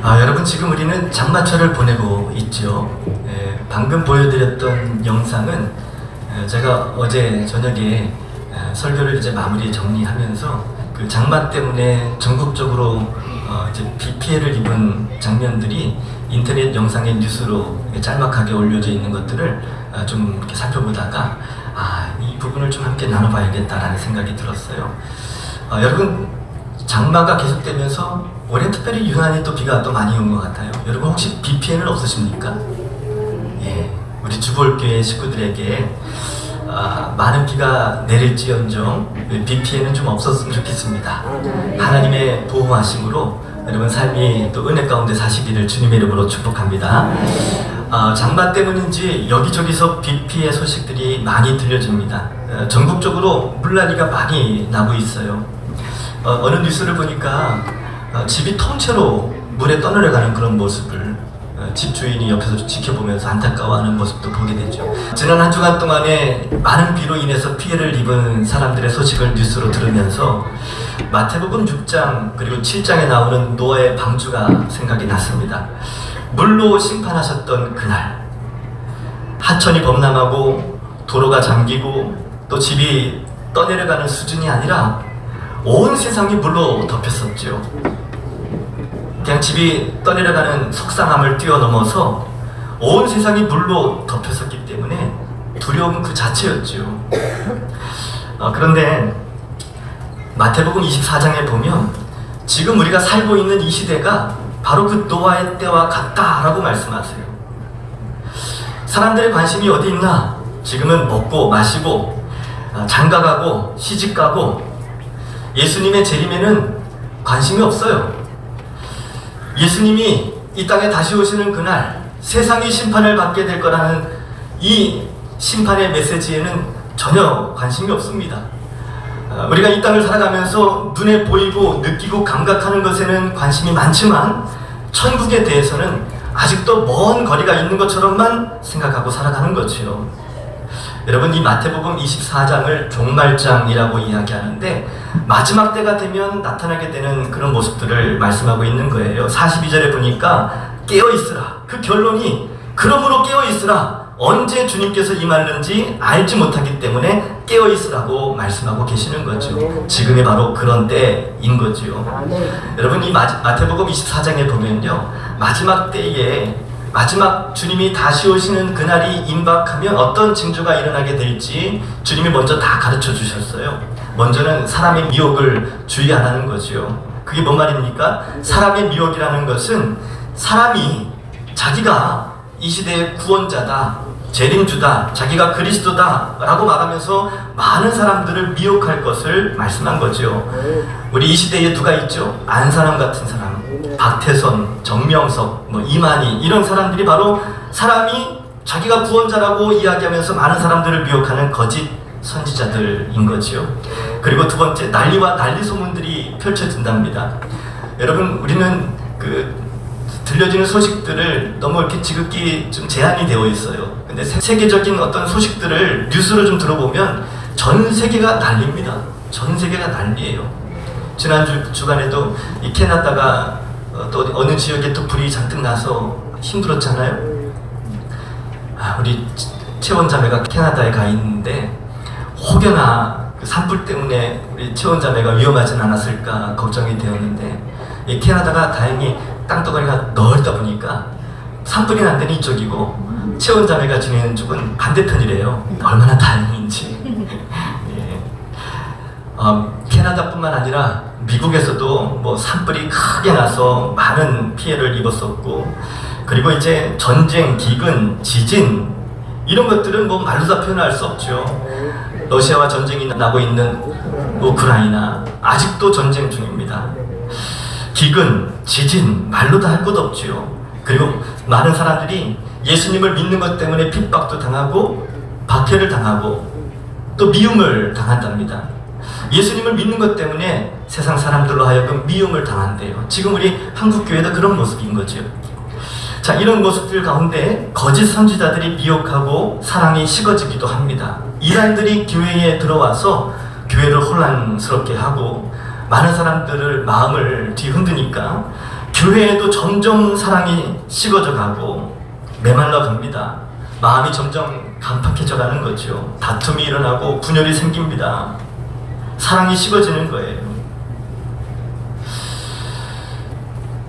여러분 지금 우리는 장마철을 보내고 있죠. 방금 보여드렸던 영상은 제가 어제 저녁에 설교를 이제 마무리 정리하면서 그 장마 때문에 전국적으로 이제 비 피해를 입은 장면들이 인터넷 영상의 뉴스로 짤막하게 올려져 있는 것들을 좀 이렇게 살펴보다가 이 부분을 좀 함께 나눠봐야겠다라는 생각이 들었어요. 여러분 장마가 계속되면서 올해 특별히 유난히 또 비가 또 많이 온 것 같아요. 여러분 혹시 비 피해는 없으십니까? 예, 우리 주볼교회 식구들에게 많은 비가 내릴지언정 비 피해는 좀 없었으면 좋겠습니다. 하나님의 보호하심으로 여러분 삶이 또 은혜 가운데 사시기를 주님의 이름으로 축복합니다. 장마 때문인지 여기저기서 비 피해 소식들이 많이 들려집니다. 전국적으로 물난리가 많이 나고 있어요. 어느 뉴스를 보니까 집이 통째로 물에 떠내려가는 그런 모습을 집 주인이 옆에서 지켜보면서 안타까워하는 모습도 보게 되죠. 지난 한 주간 동안에 많은 비로 인해서 피해를 입은 사람들의 소식을 뉴스로 들으면서 마태복음 6장 그리고 7장에 나오는 노아의 방주가 생각이 났습니다. 물로 심판하셨던 그날, 하천이 범람하고 도로가 잠기고 또 집이 떠내려가는 수준이 아니라 온 세상이 물로 덮였었죠. 그냥 집이 떠내려가는 속상함을 뛰어넘어서 온 세상이 물로 덮였었기 때문에 두려움 그 자체였죠. 그런데 마태복음 24장에 보면 지금 우리가 살고 있는 이 시대가 바로 그 노아의 때와 같다라고 말씀하세요. 사람들의 관심이 어디 있나? 지금은 먹고 마시고 장가가고 시집가고 예수님의 재림에는 관심이 없어요. 예수님이 이 땅에 다시 오시는 그날 세상이 심판을 받게 될 거라는 이 심판의 메시지에는 전혀 관심이 없습니다. 우리가 이 땅을 살아가면서 눈에 보이고 느끼고 감각하는 것에는 관심이 많지만 천국에 대해서는 아직도 먼 거리가 있는 것처럼만 생각하고 살아가는 거지요. 여러분 이 마태복음 24장을 종말장이라고 이야기하는데 마지막 때가 되면 나타나게 되는 그런 모습들을 말씀하고 있는 거예요. 42절에 보니까 깨어있으라. 그 결론이 그러므로 깨어있으라. 언제 주님께서 임하는지 알지 못하기 때문에 깨어있으라고 말씀하고 계시는 거죠. 지금이 바로 그런 때인 거죠. 여러분 이 마태복음 24장에 보면요, 마지막 때에 마지막 주님이 다시 오시는 그날이 임박하면 어떤 징조가 일어나게 될지 주님이 먼저 다 가르쳐 주셨어요. 먼저는 사람의 미혹을 주의하라는 거죠. 그게 뭔 말입니까? 사람의 미혹이라는 것은 사람이 자기가 이 시대의 구원자다, 재림주다, 자기가 그리스도다 라고 말하면서 많은 사람들을 미혹할 것을 말씀한 거죠. 우리 이 시대에 누가 있죠? 안사람 같은 사람, 박태선, 정명석, 이만희 이런 사람들이 바로 사람이 자기가 구원자라고 이야기하면서 많은 사람들을 미혹하는 거짓 선지자들인 거지요. 그리고 두 번째, 난리와 난리 소문들이 펼쳐진답니다. 여러분 우리는 들려지는 소식들을 너무 이렇게 지극히 좀 제한이 되어 있어요. 근데 세계적인 어떤 소식들을 뉴스로 좀 들어보면 전 세계가 난리입니다. 전 세계가 난리예요. 지난 주간에도 이 캐나다가 또 어느 지역에 또 불이 잔뜩 나서 힘들었잖아요. 우리 채원자매가 캐나다에 가 있는데 혹여나 그 산불 때문에 우리 채원자매가 위험하진 않았을까 걱정이 되었는데 이 캐나다가 다행히 땅덩어리가 넓다 보니까 산불이 난 데는 이쪽이고 채원자매가 지내는 쪽은 반대편이래요. 얼마나 다행인지. 예. 캐나다뿐만 아니라 미국에서도 산불이 크게 나서 많은 피해를 입었었고, 그리고 이제 전쟁, 기근, 지진 이런 것들은 말로 다 표현할 수 없죠. 러시아와 전쟁이 나고 있는 우크라이나 아직도 전쟁 중입니다. 기근, 지진 말로 다 할 것 없지요. 그리고 많은 사람들이 예수님을 믿는 것 때문에 핍박도 당하고 박해를 당하고 또 미움을 당한답니다. 예수님을 믿는 것 때문에 세상 사람들로 하여금 미움을 당한대요. 지금 우리 한국교회도 그런 모습인 거죠. 자, 이런 모습들 가운데 거짓 선지자들이 미혹하고 사랑이 식어지기도 합니다. 이단들이 교회에 들어와서 교회를 혼란스럽게 하고 많은 사람들을 마음을 뒤흔드니까 교회에도 점점 사랑이 식어져 가고 메말라 갑니다. 마음이 점점 간팍해져 가는 거죠. 다툼이 일어나고 분열이 생깁니다. 사랑이 식어지는 거예요.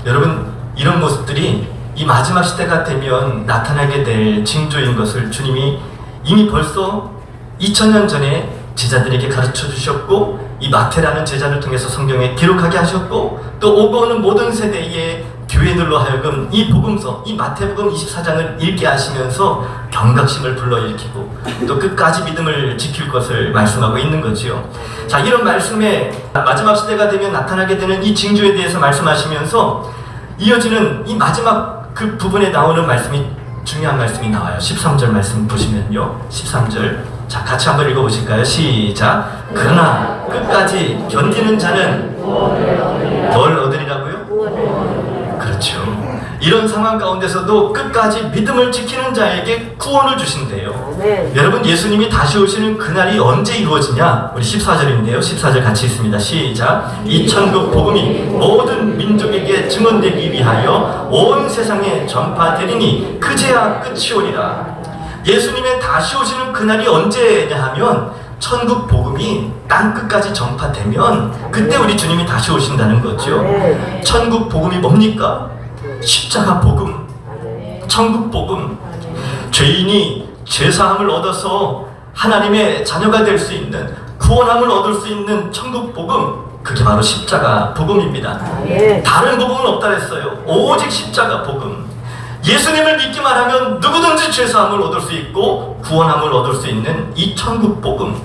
여러분, 이런 모습들이 이 마지막 시대가 되면 나타나게 될 징조인 것을 주님이 이미 벌써 2000년 전에 제자들에게 가르쳐 주셨고, 이 마태라는 제자를 통해서 성경에 기록하게 하셨고, 또 오고 오는 모든 세대의 교회들로 하여금 이 복음서, 이 마태복음 24장을 읽게 하시면서 경각심을 불러일으키고 또 끝까지 믿음을 지킬 것을 말씀하고 있는 거지요. 자, 이런 말씀에 마지막 시대가 되면 나타나게 되는 이 징조에 대해서 말씀하시면서 이어지는 이 마지막 그 부분에 나오는 말씀이 중요한 말씀이 나와요. 13절 말씀 보시면요. 13절. 자, 같이 한번 읽어보실까요? 시작. 그러나 끝까지 견디는 자는 뭘 얻으리라고요? 그렇죠. 이런 상황 가운데서도 끝까지 믿음을 지키는 자에게 구원을 주신대요. 네. 여러분, 예수님이 다시 오시는 그날이 언제 이루어지냐? 우리 14절인데요. 14절 같이 읽습니다. 시작. 이 천국 복음이 모든 민족에게 증언되기 위하여 온 세상에 전파되리니 그제야 끝이 오리라. 예수님의 다시 오시는 그날이 언제냐 하면 천국 복음이 땅 끝까지 전파되면 그때 우리 주님이 다시 오신다는 거죠. 천국 복음이 뭡니까? 십자가 복음, 천국 복음. 죄인이 죄사함을 얻어서 하나님의 자녀가 될 수 있는, 구원함을 얻을 수 있는 천국 복음, 그게 바로 십자가 복음입니다. 다른 복음은 없다 그랬어요. 오직 십자가 복음. 예수님을 믿기만 하면 누구든지 죄사함을 얻을 수 있고 구원함을 얻을 수 있는 이 천국 복음.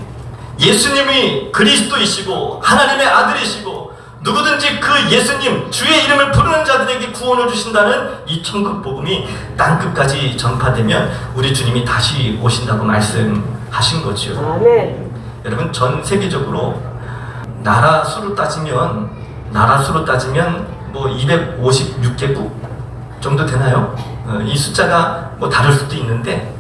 예수님이 그리스도이시고 하나님의 아들이시고 누구든지 그 예수님 주의 이름을 부르는 자들에게 구원을 주신다는 이 천국 복음이 땅끝까지 전파되면 우리 주님이 다시 오신다고 말씀하신 거죠. 아멘. 여러분, 전 세계적으로 나라 수로 따지면 뭐 256개국 정도 되나요? 이 숫자가 뭐 다를 수도 있는데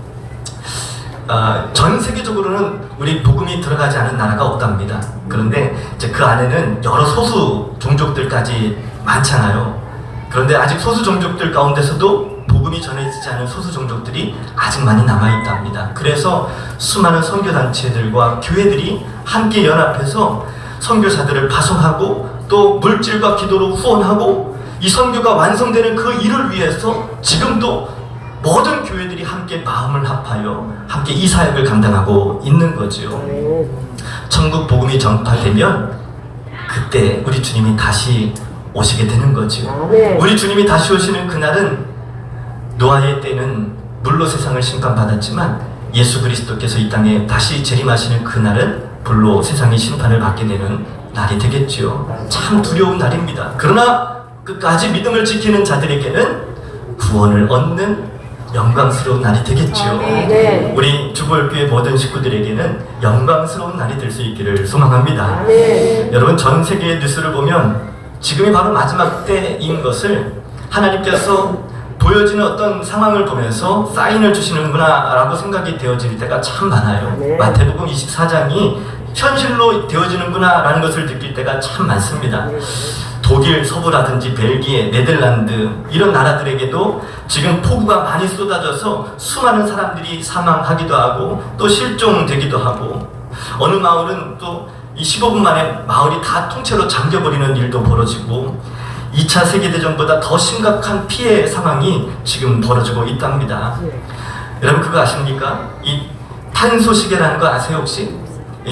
전 세계적으로는 우리 복음이 들어가지 않은 나라가 없답니다. 그런데 이제 그 안에는 여러 소수 종족들까지 많잖아요. 그런데 아직 소수 종족들 가운데서도 복음이 전해지지 않은 소수 종족들이 아직 많이 남아있답니다. 그래서 수많은 선교단체들과 교회들이 함께 연합해서 선교사들을 파송하고 또 물질과 기도로 후원하고 이 선교가 완성되는 그 일을 위해서 지금도 모든 교회들이 함께 마음을 합하여 함께 이 사역을 감당하고 있는 거죠. 천국 복음이 전파되면 그때 우리 주님이 다시 오시게 되는 거죠. 우리 주님이 다시 오시는 그날은 노아의 때는 물로 세상을 심판받았지만 예수 그리스도께서 이 땅에 다시 재림하시는 그날은 불로 세상이 심판을 받게 되는 날이 되겠죠. 참 두려운 날입니다. 그러나 끝까지 믿음을 지키는 자들에게는 구원을 얻는 영광스러운 날이 되겠죠. 네. 우리 주보교회 모든 식구들에게는 영광스러운 날이 될 수 있기를 소망합니다. 네. 여러분, 전 세계의 뉴스를 보면 지금이 바로 마지막 때인 것을 하나님께서 보여지는 어떤 상황을 보면서 사인을 주시는구나 라고 생각이 되어질 때가 참 많아요. 네. 마태복음 24장이 현실로 되어지는구나 라는 것을 느낄 때가 참 많습니다. 네. 독일 서부라든지 벨기에, 네덜란드 이런 나라들에게도 지금 폭우가 많이 쏟아져서 수많은 사람들이 사망하기도 하고 또 실종되기도 하고, 어느 마을은 또 이 15분 만에 마을이 다 통째로 잠겨버리는 일도 벌어지고 2차 세계대전보다 더 심각한 피해 상황이 지금 벌어지고 있답니다. 여러분, 그거 아십니까? 이 탄소시계라는 거 아세요 혹시?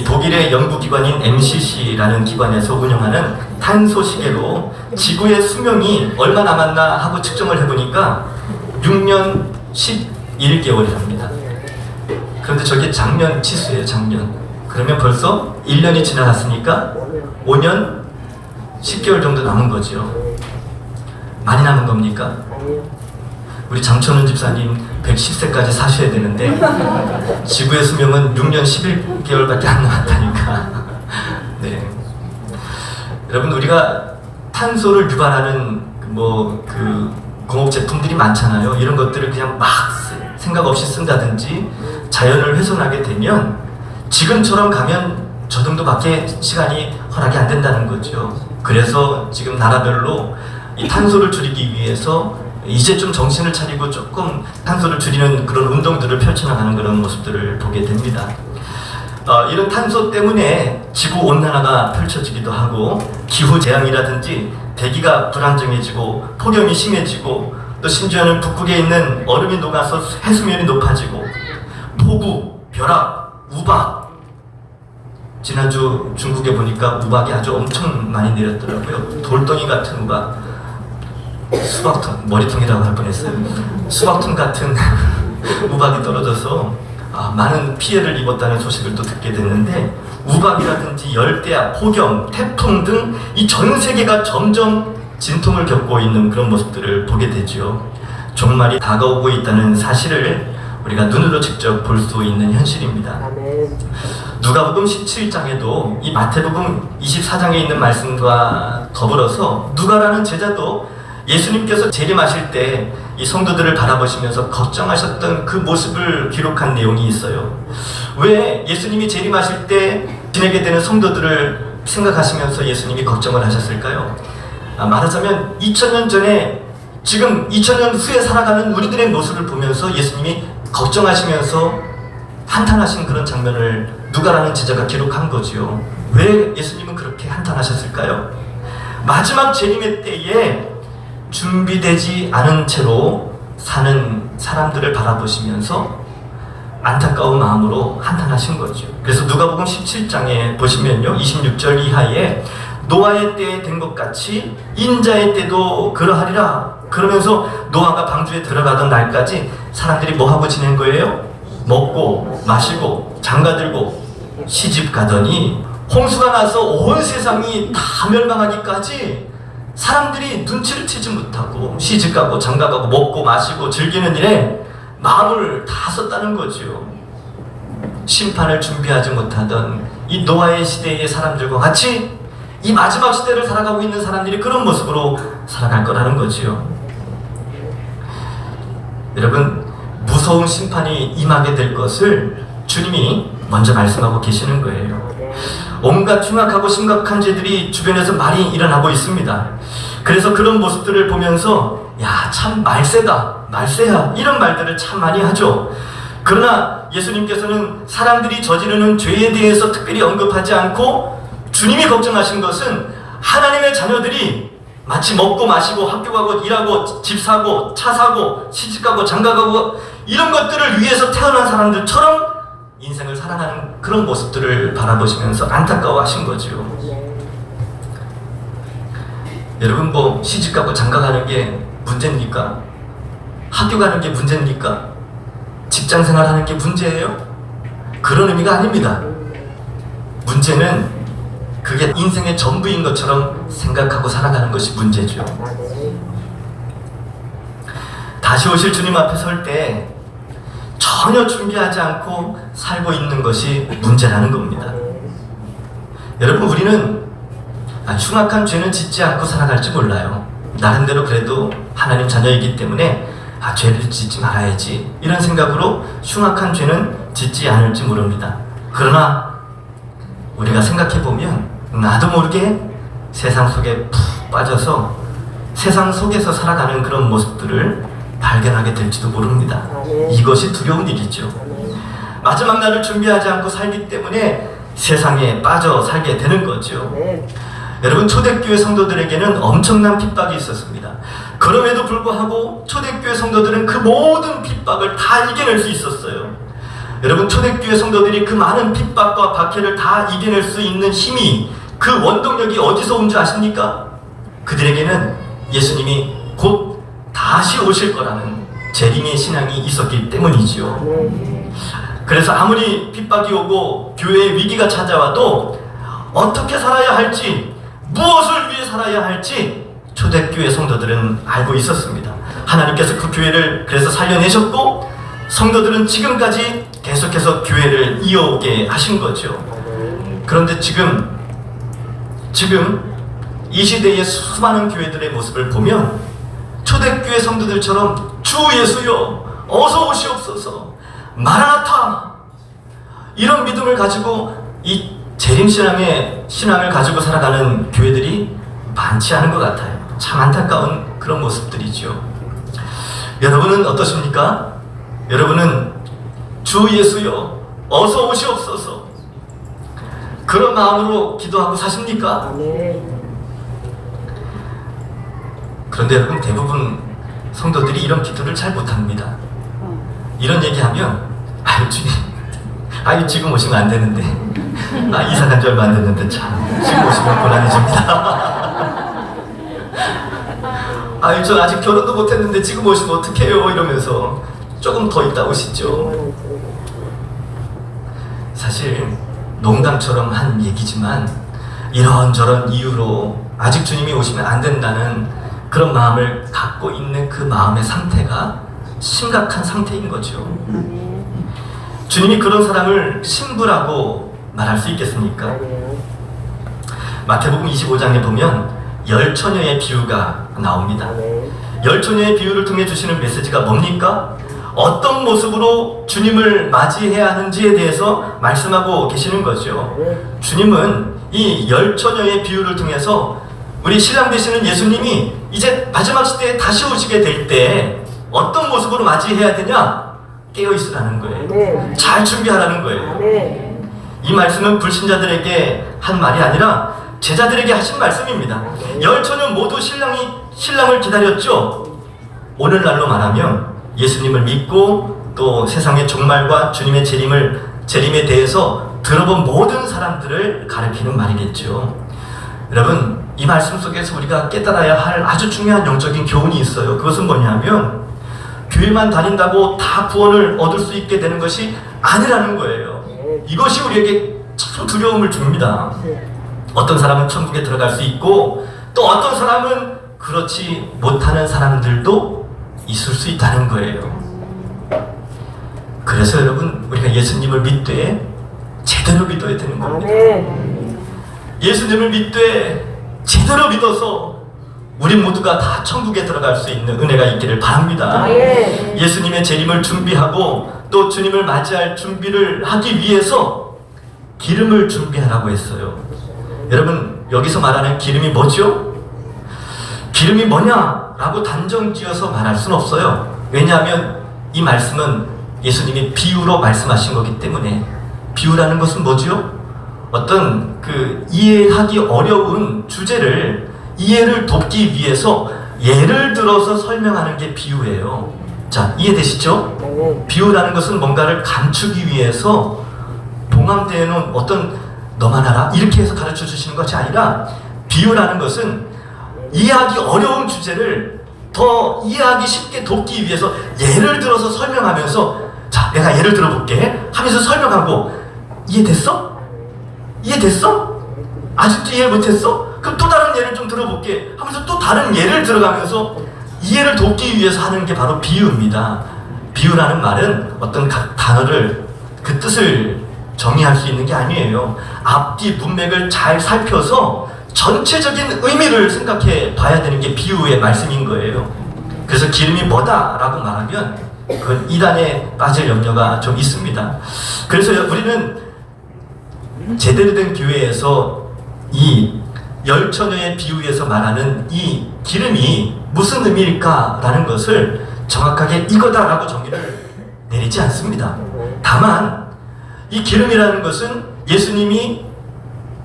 독일의 연구기관인 MCC라는 기관에서 운영하는 탄소시계로 지구의 수명이 얼마 남았나 하고 측정을 해보니까 6년 11개월이랍니다. 그런데 저게 작년 치수예요, 작년. 그러면 벌써 1년이 지나갔으니까 5년 10개월 정도 남은 거죠. 많이 남은 겁니까? 우리 장천훈 집사님 110세까지 사셔야 되는데 지구의 수명은 6년 11개월밖에 안 남았다니까. 네. 여러분, 우리가 탄소를 유발하는 그 공업 제품들이 많잖아요. 이런 것들을 그냥 막 생각 없이 쓴다든지 자연을 훼손하게 되면 지금처럼 가면 저 정도밖에 시간이 허락이 안 된다는 거죠. 그래서 지금 나라별로 이 탄소를 줄이기 위해서 이제 좀 정신을 차리고 조금 탄소를 줄이는 그런 운동들을 펼쳐나가는 그런 모습들을 보게 됩니다. 이런 탄소 때문에 지구 온난화가 펼쳐지기도 하고 기후 재앙이라든지 대기가 불안정해지고 폭염이 심해지고 또 심지어는 북극에 있는 얼음이 녹아서 해수면이 높아지고 폭우, 벼락, 우박. 지난주 중국에 보니까 우박이 아주 엄청 많이 내렸더라고요. 돌덩이 같은 우박. 수박통, 머리통이라고 할 뻔했어요. 수박통 같은 우박이 떨어져서 많은 피해를 입었다는 소식을 또 듣게 됐는데, 우박이라든지 열대야, 폭염, 태풍 등 이 전 세계가 점점 진통을 겪고 있는 그런 모습들을 보게 되죠. 종말이 다가오고 있다는 사실을 우리가 눈으로 직접 볼 수 있는 현실입니다. 누가복음 17장에도 이 마태복음 24장에 있는 말씀과 더불어서 누가라는 제자도 예수님께서 재림하실 때 이 성도들을 바라보시면서 걱정하셨던 그 모습을 기록한 내용이 있어요. 왜 예수님이 재림하실 때 지내게 되는 성도들을 생각하시면서 예수님이 걱정을 하셨을까요? 말하자면 2000년 전에 지금 2000년 후에 살아가는 우리들의 모습을 보면서 예수님이 걱정하시면서 한탄하신 그런 장면을 누가라는 제자가 기록한 거지요. 왜 예수님은 그렇게 한탄하셨을까요? 마지막 재림의 때에 준비되지 않은 채로 사는 사람들을 바라보시면서 안타까운 마음으로 한탄하신 거죠. 그래서 누가복음 17장에 보시면요, 26절 이하에 노아의 때에 된 것 같이 인자의 때도 그러하리라. 그러면서 노아가 방주에 들어가던 날까지 사람들이 뭐 하고 지낸 거예요? 먹고 마시고 장가들고 시집 가더니 홍수가 나서 온 세상이 다 멸망하기까지 사람들이 눈치를 채지 못하고 시집가고 장가가고 먹고 마시고 즐기는 일에 마음을 다 썼다는 거죠. 심판을 준비하지 못하던 이 노아의 시대의 사람들과 같이 이 마지막 시대를 살아가고 있는 사람들이 그런 모습으로 살아갈 거라는 거지요. 여러분, 무서운 심판이 임하게 될 것을 주님이 먼저 말씀하고 계시는 거예요. 온갖 흉악하고 심각한 죄들이 주변에서 많이 일어나고 있습니다. 그래서 그런 모습들을 보면서 야, 참 말세다, 말세야, 이런 말들을 참 많이 하죠. 그러나 예수님께서는 사람들이 저지르는 죄에 대해서 특별히 언급하지 않고 주님이 걱정하신 것은 하나님의 자녀들이 마치 먹고 마시고 학교 가고 일하고 집 사고 차 사고 시집 가고 장가 가고 이런 것들을 위해서 태어난 사람들처럼 인생을 살아가는 그런 모습들을 바라보시면서 안타까워하신 거죠. 여러분, 뭐 시집 가고 장가 가는 게 문제입니까? 학교 가는 게 문제입니까? 직장 생활하는 게 문제예요? 그런 의미가 아닙니다. 문제는 그게 인생의 전부인 것처럼 생각하고 살아가는 것이 문제죠. 다시 오실 주님 앞에 설 때 전혀 준비하지 않고 살고 있는 것이 문제라는 겁니다. 여러분, 우리는 흉악한 죄는 짓지 않고 살아갈지 몰라요. 나름대로 그래도 하나님 자녀이기 때문에 죄를 짓지 말아야지, 이런 생각으로 흉악한 죄는 짓지 않을지 모릅니다. 그러나 우리가 생각해보면 나도 모르게 세상 속에 푹 빠져서 세상 속에서 살아가는 그런 모습들을 발견하게 될지도 모릅니다. 이것이 두려운 일이죠. 마지막 날을 준비하지 않고 살기 때문에 세상에 빠져 살게 되는 거죠. 여러분, 초대교회 성도들에게는 엄청난 핍박이 있었습니다. 그럼에도 불구하고 초대교회 성도들은 그 모든 핍박을 다 이겨낼 수 있었어요. 여러분, 초대교회 성도들이 그 많은 핍박과 박해를 다 이겨낼 수 있는 힘이, 그 원동력이 어디서 온 줄 아십니까? 그들에게는 예수님이 곧 다시 오실 거라는 재림의 신앙이 있었기 때문이지요. 그래서 아무리 핍박이 오고 교회에 위기가 찾아와도 어떻게 살아야 할지, 무엇을 위해 살아야 할지 초대교회 성도들은 알고 있었습니다. 하나님께서 그 교회를 그래서 살려내셨고 성도들은 지금까지 계속해서 교회를 이어오게 하신 거죠. 그런데 지금 이 시대의 수많은 교회들의 모습을 보면 초대교회 성도들처럼 주 예수여 어서 오시옵소서, 마라나타, 이런 믿음을 가지고 이 재림신앙의 신앙을 가지고 살아가는 교회들이 많지 않은 것 같아요. 참 안타까운 그런 모습들이죠. 여러분은 어떠십니까? 여러분은 주 예수여 어서 오시옵소서 그런 마음으로 기도하고 사십니까? 그런데 여러분, 대부분 성도들이 이런 기도를 잘 못합니다. 이런 얘기하면 아유 주님, 아유 지금 오시면 안 되는데, 아 이사 간 지 얼마 안 됐는데 참 지금 오시면 곤란해집니다. 아유 전 아직 결혼도 못했는데 지금 오시면 어떡해요 이러면서 조금 더 있다 오시죠. 사실 농담처럼 한 얘기지만 이런저런 이유로 아직 주님이 오시면 안 된다는 그런 마음을 갖고 있는 그 마음의 상태가 심각한 상태인 거죠. 주님이 그런 사람을 신부라고 말할 수 있겠습니까? 마태복음 25장에 보면 열 처녀의 비유가 나옵니다. 열 처녀의 비유를 통해 주시는 메시지가 뭡니까? 어떤 모습으로 주님을 맞이해야 하는지에 대해서 말씀하고 계시는 거죠. 주님은 이 열 처녀의 비유를 통해서 우리 신랑 되시는 예수님이 이제 마지막 시대에 다시 오시게 될 때 어떤 모습으로 맞이해야 되냐? 깨어있으라는 거예요. 잘 준비하라는 거예요. 이 말씀은 불신자들에게 한 말이 아니라 제자들에게 하신 말씀입니다. 열 처녀 모두 신랑을 기다렸죠. 오늘날로 말하면 예수님을 믿고 또 세상의 종말과 주님의 재림에 대해서 들어본 모든 사람들을 가리키는 말이겠죠. 여러분, 이 말씀 속에서 우리가 깨달아야 할 아주 중요한 영적인 교훈이 있어요. 그것은 뭐냐면 교회만 다닌다고 다 구원을 얻을 수 있게 되는 것이 아니라는 거예요. 이것이 우리에게 참 두려움을 줍니다. 어떤 사람은 천국에 들어갈 수 있고 또 어떤 사람은 그렇지 못하는 사람들도 있을 수 있다는 거예요. 그래서 여러분, 우리가 예수님을 믿되 제대로 믿어야 되는 겁니다. 예수님을 믿되 제대로 믿어서 우리 모두가 다 천국에 들어갈 수 있는 은혜가 있기를 바랍니다. 예수님의 재림을 준비하고 또 주님을 맞이할 준비를 하기 위해서 기름을 준비하라고 했어요. 여러분, 여기서 말하는 기름이 뭐죠? 기름이 뭐냐라고 단정지어서 말할 수는 없어요. 왜냐하면 이 말씀은 예수님이 비유로 말씀하신 거기 때문에. 비유라는 것은 뭐죠? 어떤 이해하기 어려운 주제를 이해를 돕기 위해서 예를 들어서 설명하는 게 비유예요. 자, 이해되시죠? 비유라는 것은 뭔가를 감추기 위해서 봉황되어 놓은 어떤 너만 알아? 이렇게 해서 가르쳐 주시는 것이 아니라, 비유라는 것은 이해하기 어려운 주제를 더 이해하기 쉽게 돕기 위해서 예를 들어서 설명하면서, 자, 내가 예를 들어볼게 하면서 설명하고, 이해됐어? 이해됐어? 아직도 이해 못했어? 그럼 또 다른 예를 좀 들어볼게 하면서 또 다른 예를 들어가면서 이해를 돕기 위해서 하는 게 바로 비유입니다. 비유라는 말은 어떤 각 단어를 그 뜻을 정의할 수 있는 게 아니에요. 앞뒤 문맥을 잘 살펴서 전체적인 의미를 생각해 봐야 되는 게 비유의 말씀인 거예요. 그래서 기름이 뭐다라고 말하면 그건 이단에 빠질 염려가 좀 있습니다. 그래서 우리는 제대로 된 교회에서 이 열 처녀의 비유에서 말하는 이 기름이 무슨 의미일까라는 것을 정확하게 이거다라고 정의를 내리지 않습니다. 다만 이 기름이라는 것은 예수님이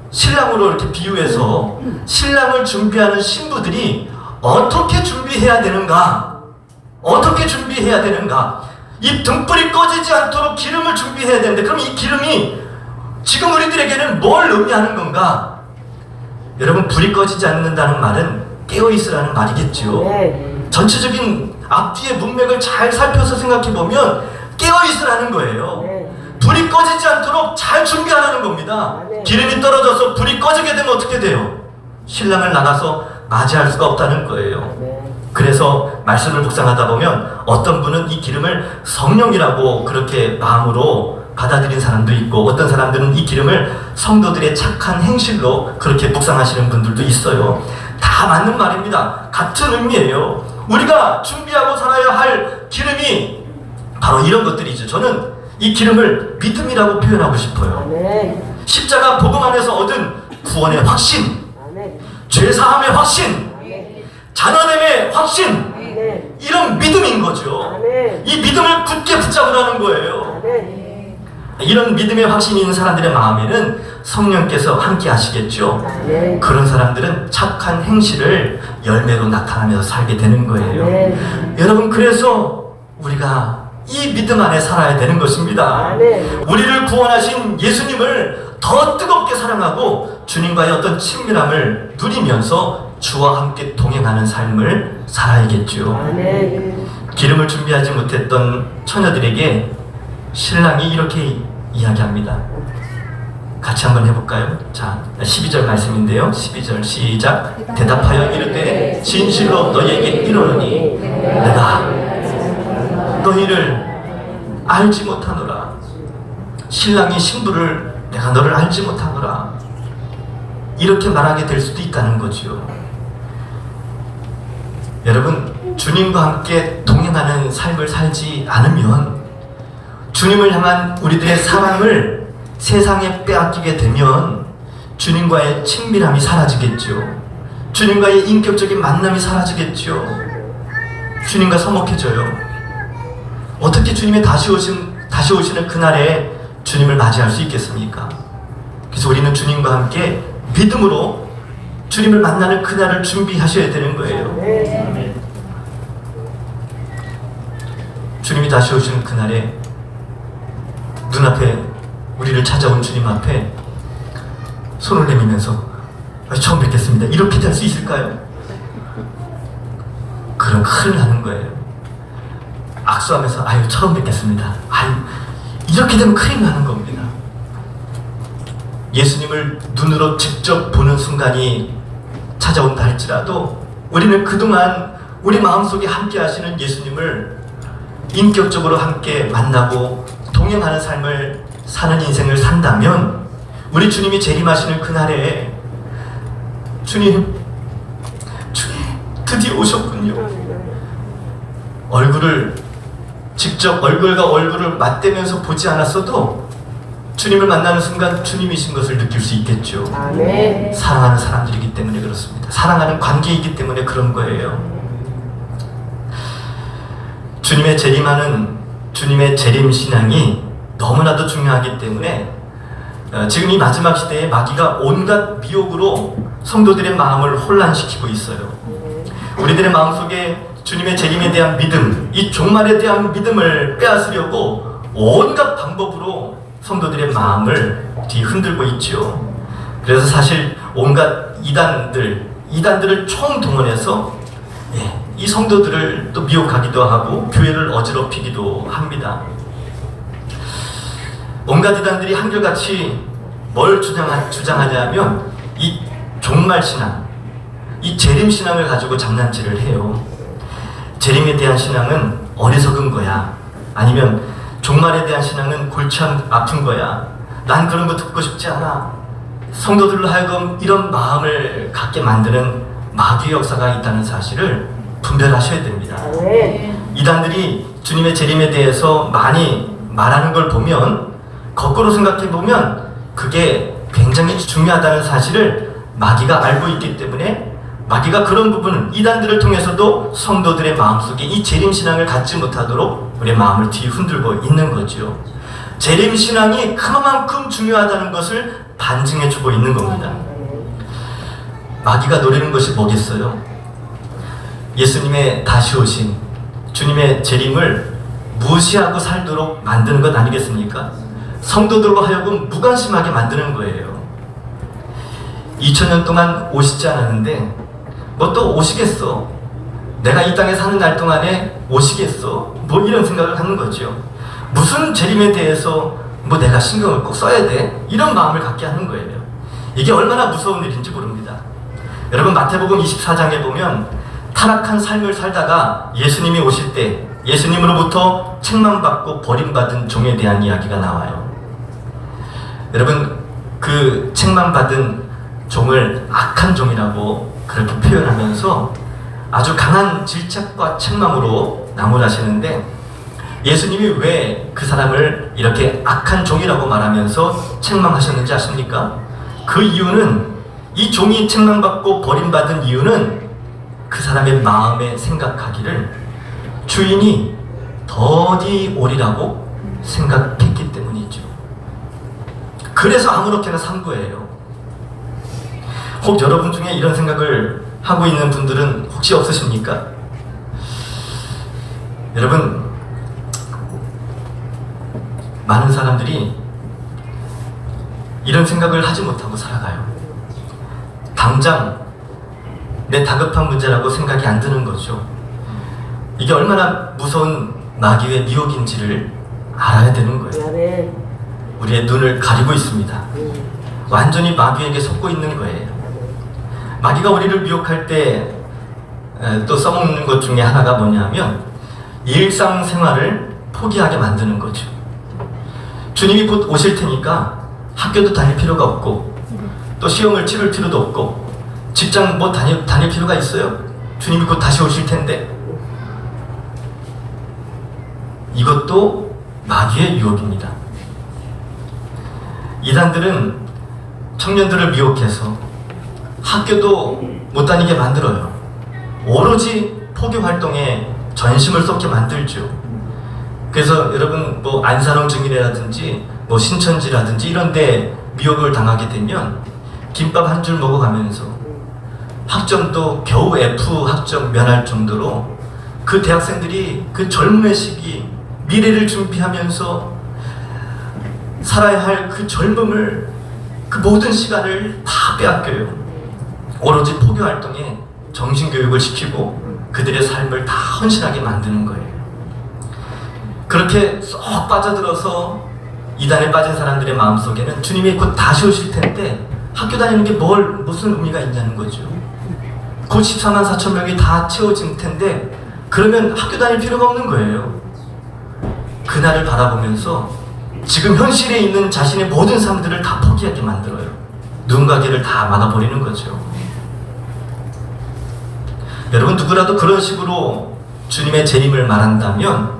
신랑으로 이렇게 비유해서 신랑을 준비하는 신부들이 어떻게 준비해야 되는가, 어떻게 준비해야 되는가, 이 등불이 꺼지지 않도록 기름을 준비해야 되는데, 그럼 이 기름이 지금 우리들에게는 뭘 의미하는 건가? 여러분, 불이 꺼지지 않는다는 말은 깨어있으라는 말이겠죠. 전체적인 앞뒤의 문맥을 잘 살펴서 생각해보면 깨어있으라는 거예요. 불이 꺼지지 않도록 잘 준비하라는 겁니다. 기름이 떨어져서 불이 꺼지게 되면 어떻게 돼요? 신랑을 나가서 맞이할 수가 없다는 거예요. 그래서 말씀을 묵상하다 보면 어떤 분은 이 기름을 성령이라고 그렇게 마음으로 받아들인 사람도 있고, 어떤 사람들은 이 기름을 성도들의 착한 행실로 그렇게 묵상하시는 분들도 있어요. 다 맞는 말입니다. 같은 의미예요. 우리가 준비하고 살아야 할 기름이 바로 이런 것들이죠. 저는 이 기름을 믿음이라고 표현하고 싶어요. 십자가 복음 안에서 얻은 구원의 확신, 죄사함의 확신, 자녀됨의 확신, 아멘. 이런 믿음인 거죠. 아멘. 이 믿음을 굳게 붙잡으라는 거예요. 아멘. 이런 믿음의 확신이 있는 사람들의 마음에는 성령께서 함께 하시겠죠. 아멘. 그런 사람들은 착한 행실을 열매로 나타나면서 살게 되는 거예요. 아멘. 여러분, 그래서 우리가 이 믿음 안에 살아야 되는 것입니다. 아멘. 우리를 구원하신 예수님을 더 뜨겁게 사랑하고 주님과의 어떤 친밀함을 누리면서 주와 함께 동행하는 삶을 살아야겠죠. 아멘. 기름을 준비하지 못했던 처녀들에게 신랑이 이렇게 이야기합니다. 같이 한번 해볼까요? 자, 12절 말씀인데요. 12절 시작. 대답하여 이르되 진실로 너희에게 이르노니 내가 너희를 알지 못하노라. 신랑이 신부를 내가 너를 알지 못하노라, 이렇게 말하게 될 수도 있다는 거죠. 여러분, 주님과 함께 동행하는 삶을 살지 않으면, 주님을 향한 우리들의 사랑을 세상에 빼앗기게 되면 주님과의 친밀함이 사라지겠죠. 주님과의 인격적인 만남이 사라지겠죠. 주님과 서먹해져요. 어떻게 주님의 다시 오시는 그날에 주님을 맞이할 수 있겠습니까? 그래서 우리는 주님과 함께 믿음으로 주님을 만나는 그날을 준비하셔야 되는 거예요. 주님이 다시 오시는 그날에 눈앞에 우리를 찾아온 주님 앞에 손을 내밀면서 처음 뵙겠습니다, 이렇게 될 수 있을까요? 그럼 큰일 나는 거예요. 악수하면서 아유 처음 뵙겠습니다, 아유, 이렇게 되면 큰일 나는 겁니다. 예수님을 눈으로 직접 보는 순간이 찾아온다 할지라도 우리는 그동안 우리 마음속에 함께 하시는 예수님을 인격적으로 함께 만나고 동행하는 삶을 사는 인생을 산다면, 우리 주님이 재림하시는 그날에 주님 드디어 오셨군요. 얼굴을 직접 얼굴과 얼굴을 맞대면서 보지 않았어도 주님을 만나는 순간 주님이신 것을 느낄 수 있겠죠. 아멘. 사랑하는 사람들이기 때문에 그렇습니다. 사랑하는 관계이기 때문에 그런 거예요. 주님의 재림 신앙이 너무나도 중요하기 때문에 지금 이 마지막 시대에 마귀가 온갖 미혹으로 성도들의 마음을 혼란시키고 있어요. 우리들의 마음속에 주님의 재림에 대한 믿음, 이 종말에 대한 믿음을 빼앗으려고 온갖 방법으로 성도들의 마음을 뒤흔들고 있죠. 그래서 사실 온갖 이단들을 총동원해서 이 성도들을 또 미혹하기도 하고 교회를 어지럽히기도 합니다. 온갖 이단들이 한결같이 뭘 주장하냐면 이 종말신앙, 이 재림신앙을 가지고 장난질을 해요. 재림에 대한 신앙은 어리석은 거야, 아니면 종말에 대한 신앙은 골치 아픈 거야, 난 그런 거 듣고 싶지 않아, 성도들로 하여금 이런 마음을 갖게 만드는 마귀의 역사가 있다는 사실을 분별하셔야 됩니다. 이단들이 주님의 재림에 대해서 많이 말하는 걸 보면, 거꾸로 생각해 보면 그게 굉장히 중요하다는 사실을 마귀가 알고 있기 때문에 마귀가 그런 부분은 이단들을 통해서도 성도들의 마음속에 이 재림신앙을 갖지 못하도록 우리의 마음을 뒤흔들고 있는 거죠. 재림신앙이 그만큼 중요하다는 것을 반증해주고 있는 겁니다. 마귀가 노리는 것이 뭐겠어요? 예수님의 다시 오신 주님의 재림을 무시하고 살도록 만드는 것 아니겠습니까? 성도들로 하여금 무관심하게 만드는 거예요. 2000년 동안 오시지 않았는데 뭐 또 오시겠어, 내가 이 땅에 사는 날 동안에 오시겠어, 뭐 이런 생각을 하는 거죠. 무슨 재림에 대해서 뭐 내가 신경을 꼭 써야 돼, 이런 마음을 갖게 하는 거예요. 이게 얼마나 무서운 일인지 모릅니다. 여러분, 마태복음 24장에 보면 타락한 삶을 살다가 예수님이 오실 때 예수님으로부터 책망받고 버림받은 종에 대한 이야기가 나와요. 여러분, 그 책망받은 종을 악한 종이라고 그렇게 표현하면서 아주 강한 질책과 책망으로 나무라시는데, 예수님이 왜 그 사람을 이렇게 악한 종이라고 말하면서 책망하셨는지 아십니까? 그 이유는, 이 종이 책망받고 버림받은 이유는 그 사람의 마음에 생각하기를 주인이 더디 오리라고 생각했기 때문이죠. 그래서 아무렇게나 산 거예요. 혹 여러분 중에 이런 생각을 하고 있는 분들은 혹시 없으십니까? 여러분, 많은 사람들이 이런 생각을 하지 못하고 살아가요. 당장 내 다급한 문제라고 생각이 안 드는 거죠. 이게 얼마나 무서운 마귀의 미혹인지를 알아야 되는 거예요. 우리의 눈을 가리고 있습니다. 완전히 마귀에게 속고 있는 거예요. 마귀가 우리를 미혹할 때 또 써먹는 것 중에 하나가 뭐냐면 일상생활을 포기하게 만드는 거죠. 주님이 곧 오실 테니까 학교도 다닐 필요가 없고 또 시험을 치를 필요도 없고 직장 뭐 다닐 필요가 있어요? 주님이 곧 다시 오실 텐데. 이것도 마귀의 유혹입니다. 이단들은 청년들을 미혹해서 학교도 못 다니게 만들어요. 오로지 포교 활동에 전심을 쏟게 만들죠. 그래서 여러분 뭐 안산홍 증인이라든지 뭐 신천지라든지 이런 데 미혹을 당하게 되면 김밥 한 줄 먹어가면서 학점도 겨우 F 학점 면할 정도로 그 대학생들이 그 젊음의 시기 미래를 준비하면서 살아야 할 그 젊음을 그 모든 시간을 다 빼앗겨요. 오로지 포교 활동에 정신교육을 시키고 그들의 삶을 다 헌신하게 만드는 거예요. 그렇게 쏙 빠져들어서 이단에 빠진 사람들의 마음속에는 주님이 곧 다시 오실 텐데 학교 다니는 게 무슨 의미가 있냐는 거죠. 곧 14만 4천 명이 다 채워질 텐데 그러면 학교 다닐 필요가 없는 거예요. 그날을 바라보면서 지금 현실에 있는 자신의 모든 삶들을 다 포기하게 만들어요. 눈과 귀를 다 막아버리는 거죠. 여러분, 누구라도 그런 식으로 주님의 재림을 말한다면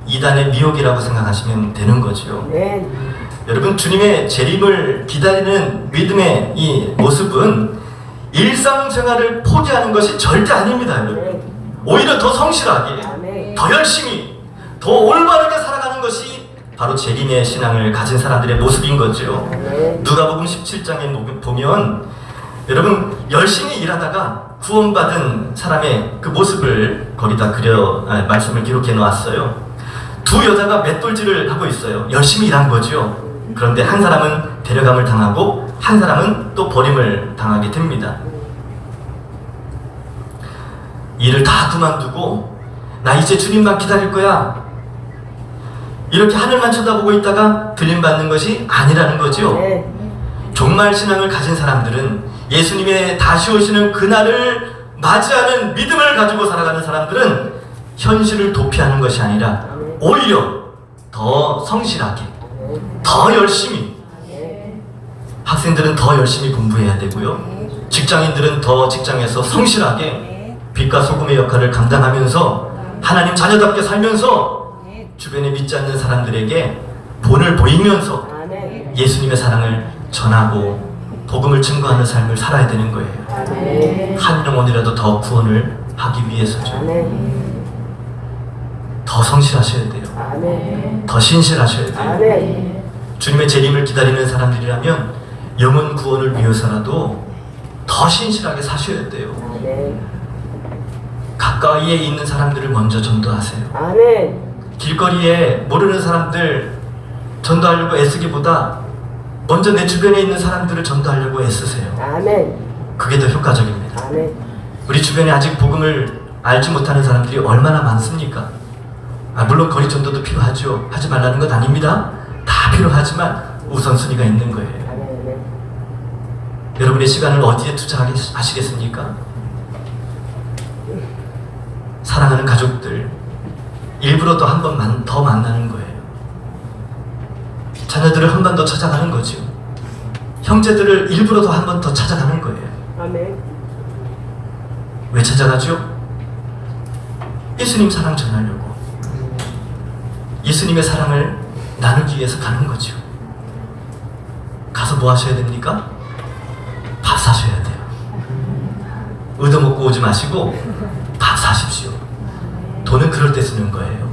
이단의 미혹이라고 생각하시면 되는 거죠. 네. 여러분, 주님의 재림을 기다리는 믿음의 이 모습은 일상생활을 포기하는 것이 절대 아닙니다. 여러분. 오히려 더 성실하게, 더 열심히, 더 올바르게 살아가는 것이 바로 재림의 신앙을 가진 사람들의 모습인 거죠. 누가복음 17장에 보면 여러분, 열심히 일하다가 구원받은 사람의 그 모습을 거기다 말씀을 기록해 놓았어요. 두 여자가 맷돌질을 하고 있어요. 열심히 일한 거죠. 그런데 한 사람은 데려감을 당하고 한 사람은 또 버림을 당하게 됩니다. 일을 다 그만두고 나 이제 주님만 기다릴 거야, 이렇게 하늘만 쳐다보고 있다가 들림받는 것이 아니라는 거죠. 종말 신앙을 가진 사람들은, 예수님의 다시 오시는 그날을 맞이하는 믿음을 가지고 살아가는 사람들은 현실을 도피하는 것이 아니라 오히려 더 성실하게, 더 열심히, 학생들은 더 열심히 공부해야 되고요, 직장인들은 더 직장에서 성실하게 빛과 소금의 역할을 감당하면서 하나님 자녀답게 살면서 주변에 믿지 않는 사람들에게 본을 보이면서 예수님의 사랑을 전하고 복음을 증거하는 삶을 살아야 되는 거예요. 한 영혼이라도 더 구원을 하기 위해서죠. 더 성실하셔야 돼요. 더 신실하셔야 돼요. 주님의 재림을 기다리는 사람들이라면 영혼 구원을 위해서라도 더 신실하게 사셔야 돼요. 가까이에 있는 사람들을 먼저 전도하세요. 길거리에 모르는 사람들 전도하려고 애쓰기보다 먼저 내 주변에 있는 사람들을 전도하려고 애쓰세요. 그게 더 효과적입니다. 우리 주변에 아직 복음을 알지 못하는 사람들이 얼마나 많습니까? 물론 거리 전도도 필요하죠. 하지 말라는 것 아닙니다. 다 필요하지만 우선순위가 있는 거예요. 여러분의 시간을 어디에 투자하시겠습니까? 사랑하는 가족들, 일부러 또 한 번 더 만나는 거예요. 자녀들을 한 번 더 찾아가는 거죠. 형제들을 일부러 더 한 번 더 찾아가는 거예요. 왜 찾아가죠? 예수님 사랑 전하려고, 예수님의 사랑을 나누기 위해서 가는 거죠. 가서 뭐 하셔야 됩니까? 밥 사셔야 돼요. 얻어먹고 오지 마시고 밥 사십시오. 돈은 그럴 때 쓰는 거예요.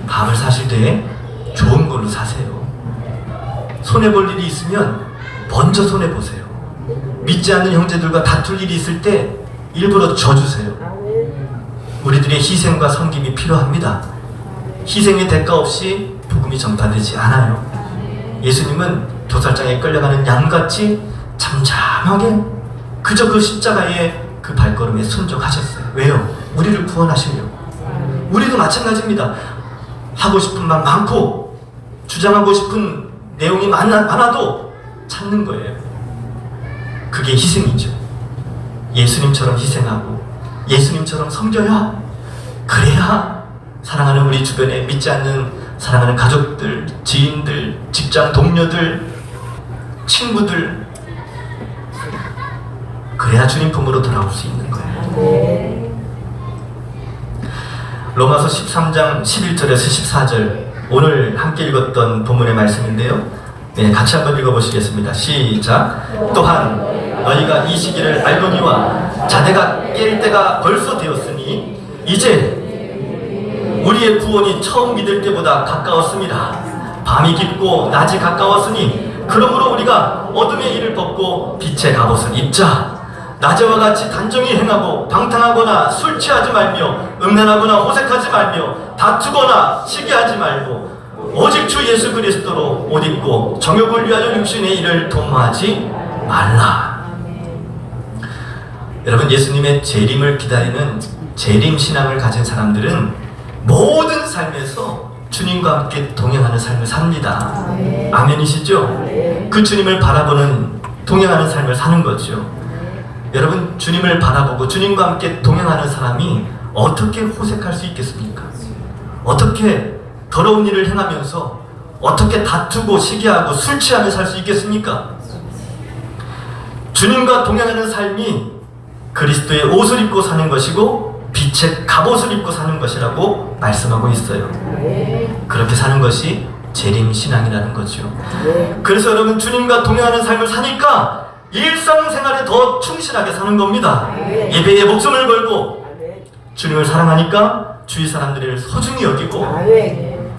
밥을 사실 때 좋은 걸로 사세요. 손해볼 일이 있으면 먼저 손해보세요. 믿지 않는 형제들과 다툴 일이 있을 때 일부러 져주세요. 우리들의 희생과 섬김이 필요합니다. 희생의 대가 없이 복음이 전파되지 않아요. 예수님은 도살장에 끌려가는 양같이 잠잠하게 그저 그 십자가의 그 발걸음에 순종하셨어요. 왜요? 우리를 구원하시려고. 우리도 마찬가지입니다. 하고 싶은 말 많고 주장하고 싶은 내용이 많아도 참는 거예요. 그게 희생이죠. 예수님처럼 희생하고 예수님처럼 섬겨야, 그래야 사랑하는 우리 주변에 믿지 않는 사랑하는 가족들, 지인들, 직장 동료들, 친구들, 그래야 주님 품으로 돌아올 수 있는 거예요. 로마서 13장 11절에서 14절, 오늘 함께 읽었던 본문의 말씀인데요. 네, 같이 한번 읽어보시겠습니다. 시작. 또한 너희가 이 시기를 알거니와 자네가 깰 때가 벌써 되었으니 이제 우리의 구원이 처음 믿을 때보다 가까웠습니다. 밤이 깊고 낮이 가까웠으니 그러므로 우리가 어둠의 일을 벗고 빛의 갑옷을 입자. 낮에와 같이 단정히 행하고 방탕하거나 술 취하지 말며 음란하거나 호색하지 말며 다투거나 시기하지 말고 오직 주 예수 그리스도로 옷 입고 정욕을 위하여 육신의 일을 도모하지 말라. 여러분, 예수님의 재림을 기다리는 재림신앙을 가진 사람들은 모든 삶에서 주님과 함께 동행하는 삶을 삽니다. 아멘이시죠? 그 주님을 바라보는, 동행하는 삶을 사는 거죠. 여러분, 주님을 바라보고 주님과 함께 동행하는 사람이 어떻게 호색할 수 있겠습니까? 어떻게 더러운 일을 행하면서 어떻게 다투고 시기하고 술 취하며 살 수 있겠습니까? 주님과 동행하는 삶이 그리스도의 옷을 입고 사는 것이고 빛의 갑옷을 입고 사는 것이라고 말씀하고 있어요. 그렇게 사는 것이 재림신앙이라는 거죠. 그래서 여러분, 주님과 동행하는 삶을 사니까 일상생활에 더 충실하게 사는 겁니다. 예배에 목숨을 걸고 주님을 사랑하니까 주위 사람들을 소중히 여기고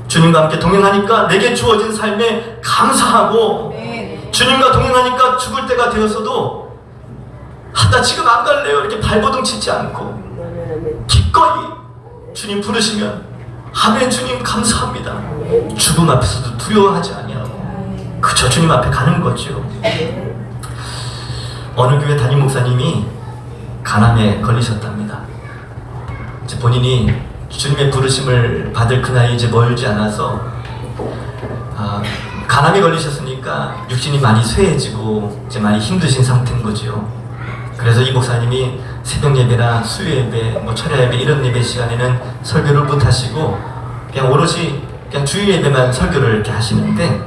주님과 함께 동행하니까 내게 주어진 삶에 감사하고 주님과 동행하니까 죽을 때가 되었어도 나 지금 안 갈래요 이렇게 발버둥 치지 않고 기꺼이 주님 부르시면 아멘 주님 감사합니다. 죽음 앞에서도 두려워하지 아니하고 그저 주님 앞에 가는 거죠. 어느 교회 담임 목사님이 간암에 걸리셨답니다. 이제 본인이 주님의 부르심을 받을 그날이 이제 멀지 않아서 간암에 걸리셨으니까 육신이 많이 쇠해지고 이제 많이 힘드신 상태인 거죠. 그래서 이 목사님이 새벽 예배나 수요 예배, 뭐 철야 예배 이런 예배 시간에는 설교를 못 하시고 그냥 오롯이 그냥 주일 예배만 설교를 이렇게 하시는데,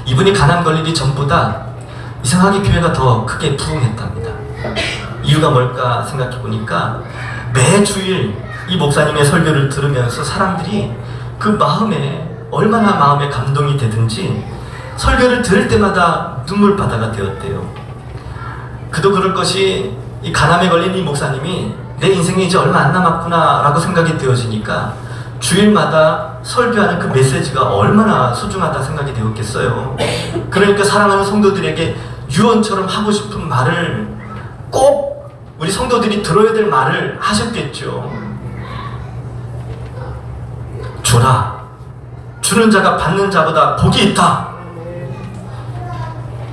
이분이 간암 걸리기 전보다 이상하게 교회가 더 크게 부흥했답니다. 이유가 뭘까 생각해 보니까 매 주일 이 목사님의 설교를 들으면서 사람들이 그 마음에 얼마나 마음에 감동이 되든지 설교를 들을 때마다 눈물바다가 되었대요. 그도 그럴 것이 이 간암에 걸린 이 목사님이 내 인생이 이제 얼마 안 남았구나 라고 생각이 되어지니까 주일마다 설교하는 그 메시지가 얼마나 소중하다 생각이 되었겠어요. 그러니까 사랑하는 성도들에게 유언처럼 하고 싶은 말을, 꼭 우리 성도들이 들어야 될 말을 하셨겠죠. 주라, 주는 자가 받는 자보다 복이 있다.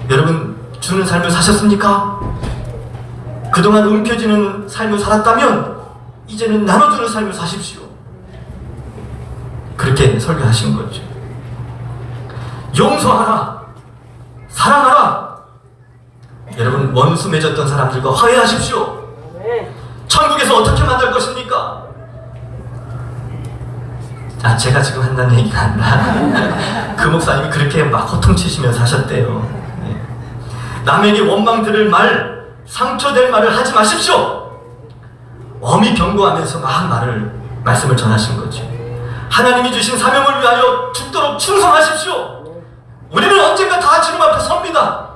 여러분, 주는 삶을 사셨습니까? 그동안 움켜쥐는 삶을 살았다면 이제는 나눠주는 삶을 사십시오. 그렇게 설교하신 거죠. 용서하라, 사랑하라. 여러분, 원수 맺었던 사람들과 화해하십시오. 천국에서 어떻게 만날 것입니까? 제가 지금 한다는 얘기가 아니라 그 목사님이 그렇게 막 호통치시면서 하셨대요. 남에게 원망 들을 말, 상처될 말을 하지 마십시오. 엄히 경고하면서 막 말씀을 전하신 거죠. 하나님이 주신 사명을 위하여 죽도록 충성하십시오. 우리는 언젠가 다 주님 앞에 섭니다.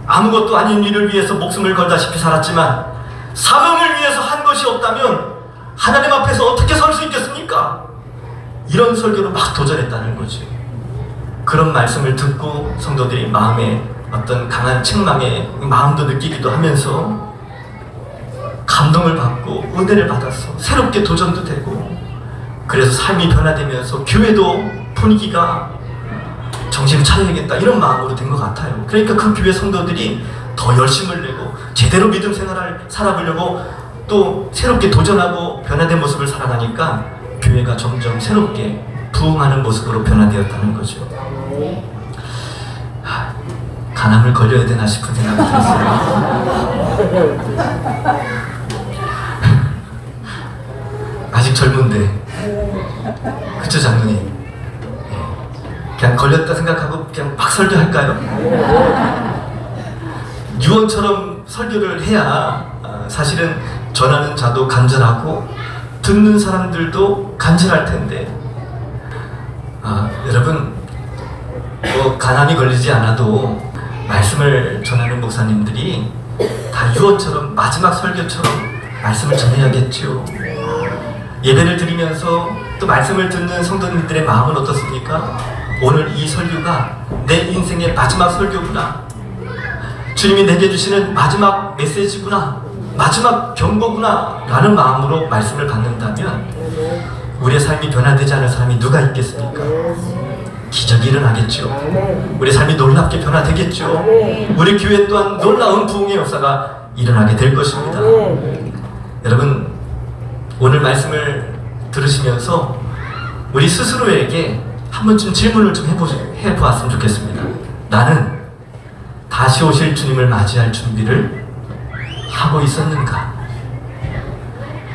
아무것도 아닌 일을 위해서 목숨을 걸다시피 살았지만 사명을 위해서 한 것이 없다면 하나님 앞에서 어떻게 설 수 있겠습니까? 이런 설교로 막 도전했다는 거죠. 그런 말씀을 듣고 성도들이 마음에 어떤 강한 책망의 마음도 느끼기도 하면서 감동을 받고 은혜를 받았어. 새롭게 도전도 되고, 그래서 삶이 변화되면서 교회도 분위기가 정신을 차려야겠다 이런 마음으로 된 것 같아요. 그러니까 그 교회 성도들이 더 열심을 내고 제대로 믿음 생활을 살아보려고 또 새롭게 도전하고 변화된 모습을 살아가니까 교회가 점점 새롭게 부흥하는 모습으로 변화되었다는 거죠. 간암을 걸려야 되나 싶은 생각이 들었어요. 아직 젊은데, 그쵸 장로님? 그냥 걸렸다 생각하고 그냥 막 설교할까요? 유언처럼 설교를 해야 사실은 전하는 자도 간절하고 듣는 사람들도 간절할 텐데, 여러분 뭐 간암이 걸리지 않아도 말씀을 전하는 목사님들이 다 유언처럼 마지막 설교처럼 말씀을 전해야겠죠. 예배를 드리면서 또 말씀을 듣는 성도님들의 마음은 어떻습니까? 오늘 이 설교가 내 인생의 마지막 설교구나, 주님이 내게 주시는 마지막 메시지구나, 마지막 경고구나 라는 마음으로 말씀을 받는다면 우리의 삶이 변화되지 않을 사람이 누가 있겠습니까? 기적이 일어나겠죠. 우리 삶이 놀랍게 변화되겠죠. 우리 교회 또한 놀라운 부흥의 역사가 일어나게 될 것입니다. 여러분, 오늘 말씀을 들으시면서 우리 스스로에게 한 번쯤 질문을 좀 해보았으면 좋겠습니다. 나는 다시 오실 주님을 맞이할 준비를 하고 있었는가?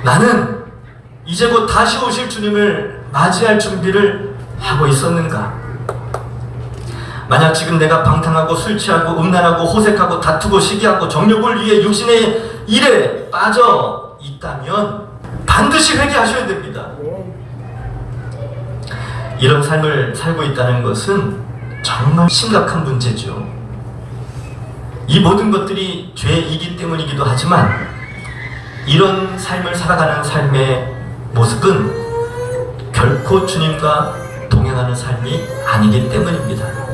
나는 이제 곧 다시 오실 주님을 맞이할 준비를 하고 있었는가? 만약 지금 내가 방탕하고 술 취하고 음란하고 호색하고 다투고 시기하고 정욕을 위해 육신의 일에 빠져 있다면 반드시 회개하셔야 됩니다. 이런 삶을 살고 있다는 것은 정말 심각한 문제죠. 이 모든 것들이 죄이기 때문이기도 하지만 이런 삶을 살아가는 삶의 모습은 결코 주님과 동행하는 삶이 아니기 때문입니다.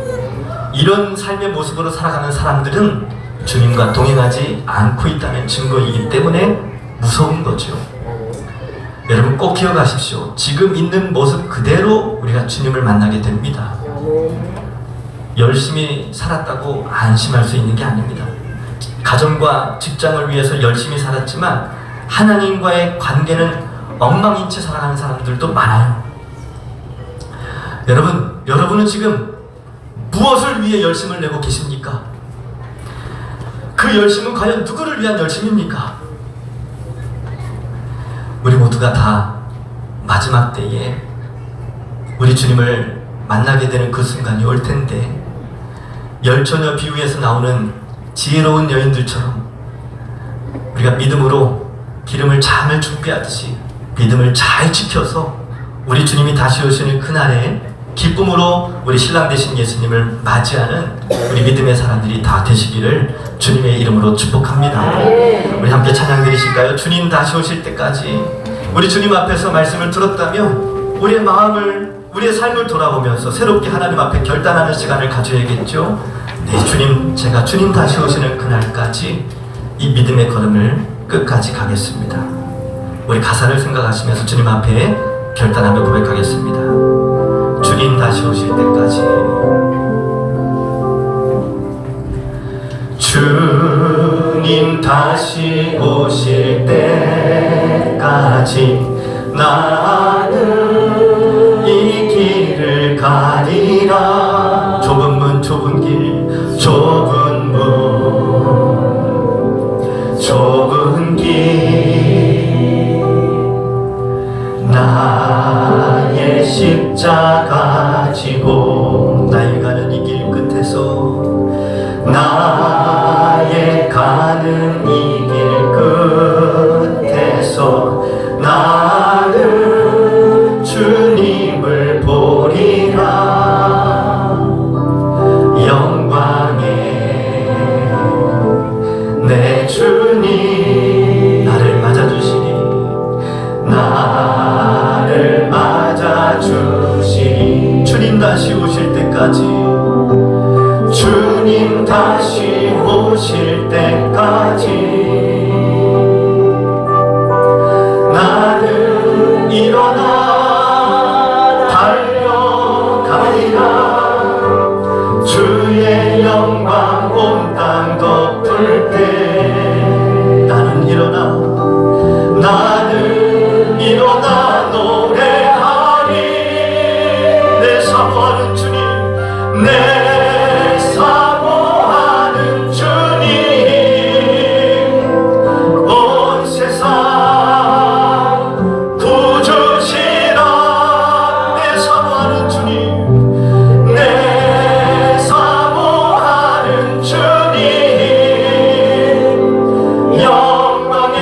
이런 삶의 모습으로 살아가는 사람들은 주님과 동행하지 않고 있다는 증거이기 때문에 무서운 거죠. 여러분 꼭 기억하십시오. 지금 있는 모습 그대로 우리가 주님을 만나게 됩니다. 열심히 살았다고 안심할 수 있는 게 아닙니다. 가정과 직장을 위해서 열심히 살았지만 하나님과의 관계는 엉망인 채 살아가는 사람들도 많아요. 여러분은 지금 무엇을 위해 열심을 내고 계십니까? 그 열심은 과연 누구를 위한 열심입니까? 우리 모두가 다 마지막 때에 우리 주님을 만나게 되는 그 순간이 올 텐데, 열처녀 비유에서 나오는 지혜로운 여인들처럼 우리가 믿음으로 기름을 잠을 준비하듯이 믿음을 잘 지켜서 우리 주님이 다시 오시는 그날에 기쁨으로 우리 신랑 되신 예수님을 맞이하는 우리 믿음의 사람들이 다 되시기를 주님의 이름으로 축복합니다. 우리 함께 찬양 드리실까요? 주님 다시 오실 때까지 우리 주님 앞에서 말씀을 들었다면 우리의 마음을, 우리의 삶을 돌아보면서 새롭게 하나님 앞에 결단하는 시간을 가져야겠죠. 네, 주님, 제가 주님 다시 오시는 그날까지 이 믿음의 걸음을 끝까지 가겠습니다. 우리 가사를 생각하시면서 주님 앞에 결단하며 고백하겠습니다. 주님 다시 오실 때까지, 주님 다시 오실 때까지 나는 이 길을 가리라. 좁은 문 좁은 길, 좁은 문 좁은 길, 나의 십자가 지고 나의 가는 이 길 끝에서, 나의 가는 이 길 끝에서 나는 주님을 보리라. 영광의 때까지, 주님 다시 오실 때까지 나는 일어나 달려가리라. 주의 영광 온 땅 덮을 때 나는 일어나 노래하리. 내 사모하는 주님, 내 사모하는 주님, 온 세상 구주시라. 내 사모하는 주님, 내 사모하는 주님, 영광의.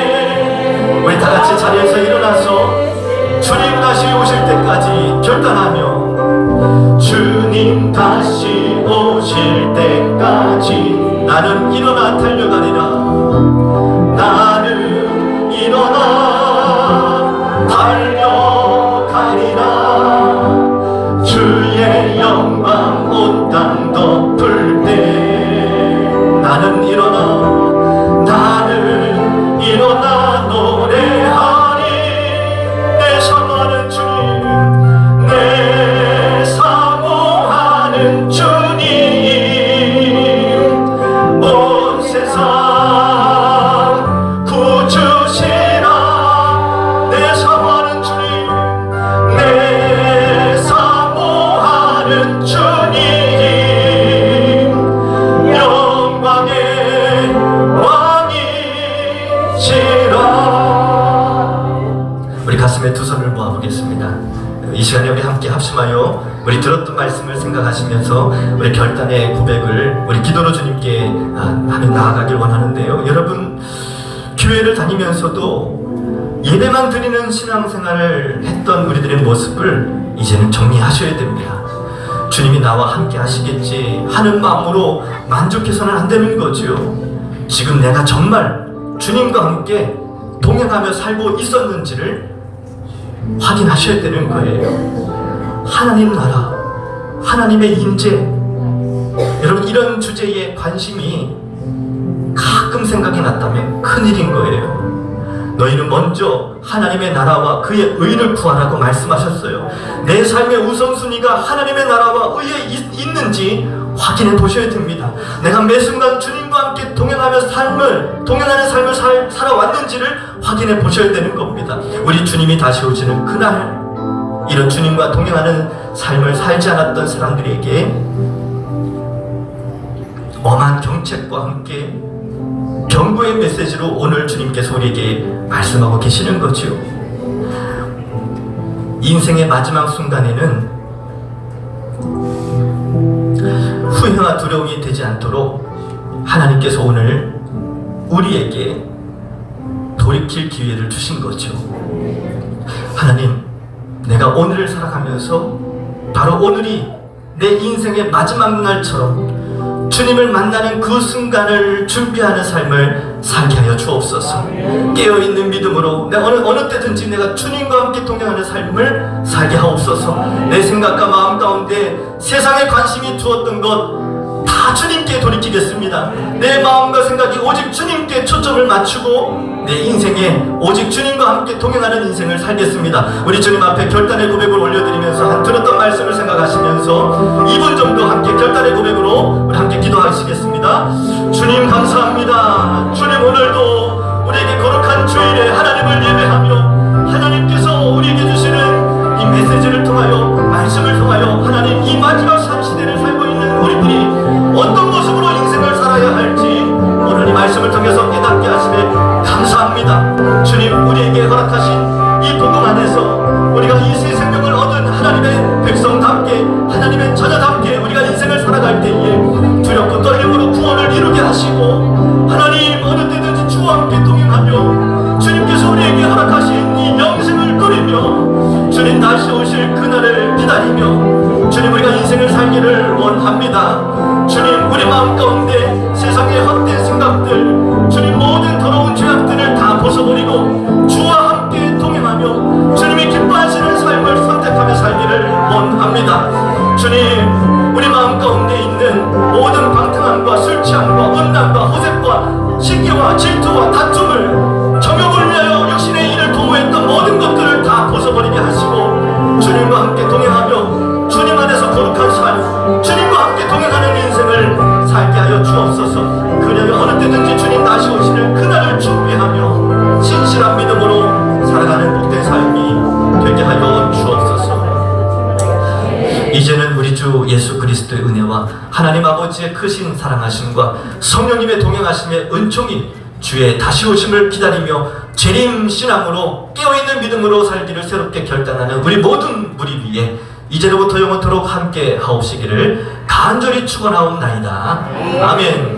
우리 다 같이 자리에서 일어나서 주님 다시 오실 때까지 결단하며, 주님 다시 오실 때까지 나는 일어나 달려가리라. 나는 일어나 달려가리라. 주의 영광 온 땅 덮을 때 나는 일어나 노래하리. 내 사모하는 주님, 내 사모하는 주님, 온 세상 구주시라. 내 사모하는 주님, 내 사모하는 주님, 영광의 왕이시라. 우리 가슴에 두 손을 모아보겠습니다. 이 시간에 우리 함께 합심하여 우리 들었던 말씀을 생각하시면서 우리 결단의 고백을 우리 기도로 주님께 하며 나아가길 원하는데요. 여러분, 교회를 다니면서도 예배만 드리는 신앙생활을 했던 우리들의 모습을 이제는 정리하셔야 됩니다. 주님이 나와 함께 하시겠지 하는 마음으로 만족해서는 안 되는 거죠. 지금 내가 정말 주님과 함께 동행하며 살고 있었는지를 확인하셔야 되는 거예요. 하나님 나라, 하나님의 인재, 여러분 이런 주제에 관심이 가끔 생각이 났다면 큰일인 거예요. 너희는 먼저 하나님의 나라와 그의 의를 구하라고 말씀하셨어요. 내 삶의 우선순위가 하나님의 나라와 의에 있는지 확인해 보셔야 됩니다. 내가 매 순간 주님과 함께 동행하는 삶을 살아왔는지를 확인해 보셔야 되는 겁니다. 우리 주님이 다시 오시는 그날, 이런 주님과 동행하는 삶을 살지 않았던 사람들에게 엄한 경책과 함께 경고의 메시지로 오늘 주님께서 우리에게 말씀하고 계시는 거죠. 인생의 마지막 순간에는 후회와 두려움이 되지 않도록 하나님께서 오늘 우리에게 돌이킬 기회를 주신 거죠. 하나님, 내가 오늘을 살아가면서 바로 오늘이 내 인생의 마지막 날처럼 주님을 만나는 그 순간을 준비하는 삶을 살게 하여 주옵소서. 깨어있는 믿음으로 내가 어느 때든지 내가 주님과 함께 동행하는 삶을 살게 하옵소서. 내 생각과 마음 가운데 세상에 관심이 두었던 것 다 주님께 돌이키겠습니다. 내 마음과 생각이 오직 주님께 초점을 맞추고 내 인생에 오직 주님과 함께 동행하는 인생을 살겠습니다. 우리 주님 앞에 결단의 고백을 올려드리면서 들었던 말씀을 생각하시면서 2분 정도 함께 결단의 고백으로 우리 함께 기도하시겠습니다. 주님 감사합니다. 주님, 오늘도 우리에게 거룩한 주일에 하나님을 예배하며 하나님께서 우리에게 주시는 이 메시지를 통하여, 말씀을 통하여 하나님 이 마지막 시대를 살고 있는 우리들이 어떤 모습으로 인생을 살아야 할지 오늘 이 말씀을 통해서 깨닫게 하시네 감사합니다. 주님, 우리에게 허락하신 이 복음 안에서 우리가 이 새 생명을 얻은 하나님의 백성답게, 하나님의 자녀답게 우리가 인생을 살아갈 때에 두렵고 떨림으로 구원을 이루게 하시고, 하나님 어느 때든지 주와 함께 동행하며 주님께서 우리에게 허락하신 이 영생을 누리며 주님 다시 오실 그날을 기다리며 주님 우리가 인생을 살기를 원합니다. 주님, 우리 마음 가운데 세상의 헛된 생각들, 주님 모든 더러운 죄악들을 다 벗어버리고 주와 함께 동행하며 주님이 기뻐하시는 삶을 선택하며 살기를 원합니다. 주님, 우리 시기와 질투와 다툼을 정욕을 위하여 육신의 일을 도모했던 모든 것들을 다 벗어버리게 하시고 주님과 함께 동행하며 주님 안에서 거룩한 삶, 주님과 함께 동행하는 인생을 살게 하여 주옵소서. 그녀가 어느 때든지 주님 다시 오시는 그날을 준비하며 신실한 믿음으로 살아가는 복된 삶이 되게 하여 주옵소서. 이제는 우리 주 예수 그리스도의 은혜와 하나님 아버지의 크신 사랑하심과 성령님의 동행하심의 은총이 주의 다시 오심을 기다리며 재림 신앙으로 깨어있는 믿음으로 살기를 새롭게 결단하는 우리 모든 무리 위에 이제로부터 영원토록 함께 하옵시기를 간절히 축원하옵나이다. 아멘.